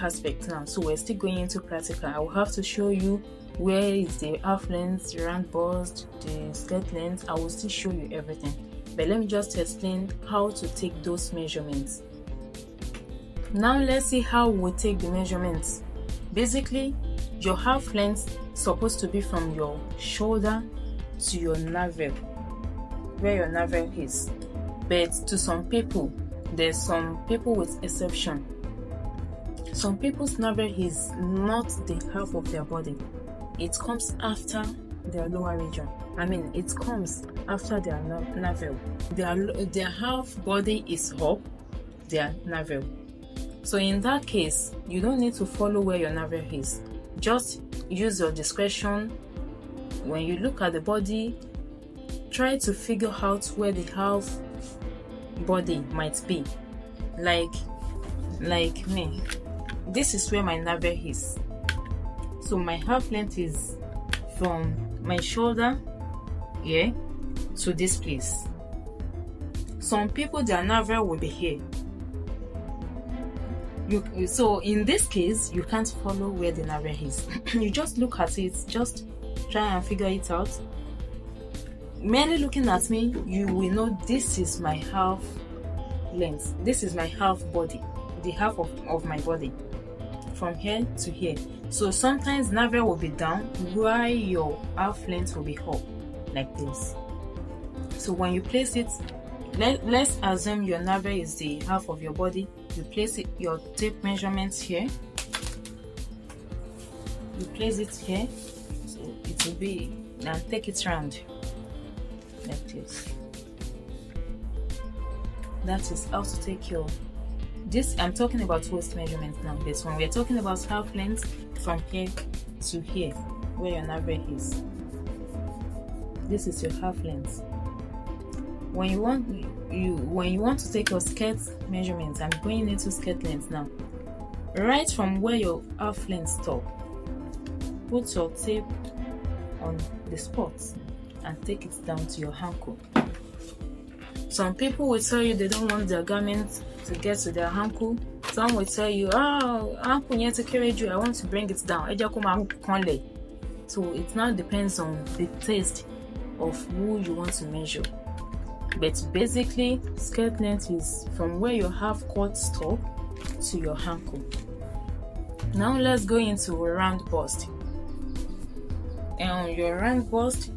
aspect now. So we're still going into practical. I will have to show you where is the half length, the round bust, the skirt length. I will still show you everything. But let me just explain how to take those measurements. Now let's see how we take the measurements. Basically, your half length is supposed to be from your shoulder to your navel, where your navel is. But to some people, there's some people with exception. Some people's navel is not the half of their body. It comes after their lower region. It comes after their navel. Their half body is up, their navel. So in that case, you don't need to follow where your navel is. Just use your discretion. When you look at the body, try to figure out where the half body might be. Like me, this is where my navel is. So my half length is from my shoulder here to this place. Some people, their navel will be here. So in this case, you can't follow where the navel is. You just look at it, just try and figure it out. Merely looking at me, you will know this is my half length. This is my half body, the half of my body, from here to here. So sometimes navel will be down while your half length will be up, like this. So when you place it, let's assume your navel is the half of your body. You place your tape measurements here. You place it here, so it will be, and take it round like this. That is how to take your this. I'm talking about waist measurement now. This one we're talking about half length from here to here, where your navel is. This is your half length. When you want to take your skirt measurements, I'm going into skirt length now. Right from where your half length stop, put your tape on the spot and take it down to your ankle. Some people will tell you they don't want their garment to get to their ankle. Some will tell you, ankle yẹn ti kéré jù, I want to bring it down. So it now depends on the taste of who you want to measure. But basically, skirt length is from where your half court stop to your ankle. Now let's go into a round bust. And on your round bust,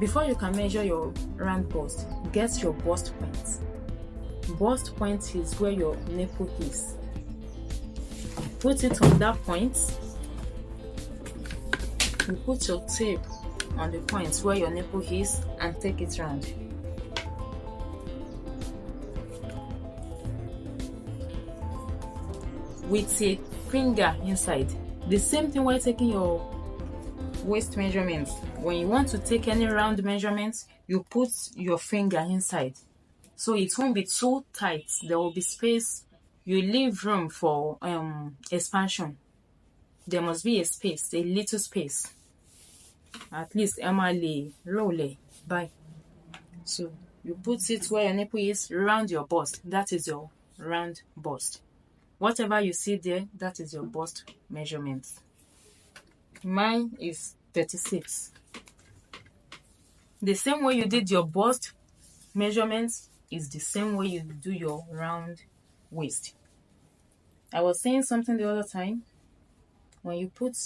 before you can measure your round bust, get your bust point. Bust point is where your nipple is. Put it on that point. You put your tape on the point where your nipple is and take it round. With a finger inside. The same thing while taking your waist measurements. When you want to take any round measurements, you put your finger inside. So it won't be too tight. There will be space. You leave room for expansion. There must be a space, a little space. At least Emily roll by. So you put it where your nipple is, round your bust. That is your round bust. Whatever you see there, that is your bust measurement. Mine is 36. The same way you did your bust measurements is the same way you do your round waist. I was saying something the other time. When you put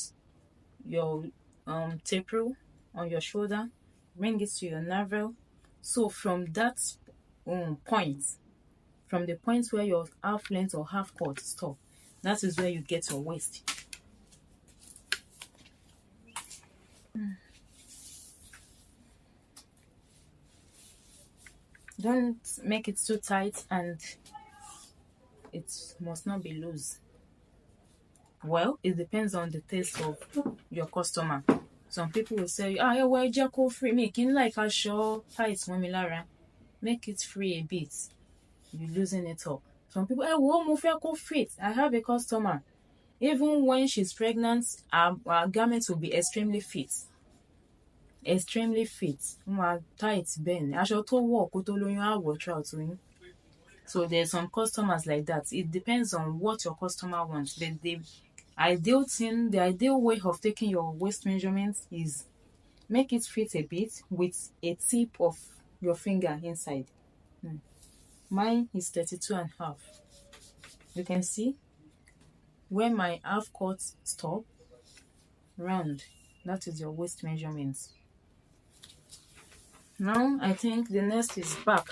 your tape rule on your shoulder, bring it to your navel. So from that point, from the point where your half length or half cut stop, that is where you get your waist. Don't make it too tight, and it must not be loose. Well, it depends on the taste of your customer. Some people will say, well, Jacko free, make it like a show tight, Lara. Make it free a bit. You loosen it up. Some people, fit. I have a customer. Even when she's pregnant, our garments will be extremely fit. Extremely fit. Tight, ben. I shall to walk, to loyun, I will try to. So there's some customers like that. It depends on what your customer wants. But the ideal way of taking your waist measurements is make it fit a bit with a tip of your finger inside. Mine is 32 and a half. You can see where my half cut stop, round. That is your waist measurements. Now I think the next is back.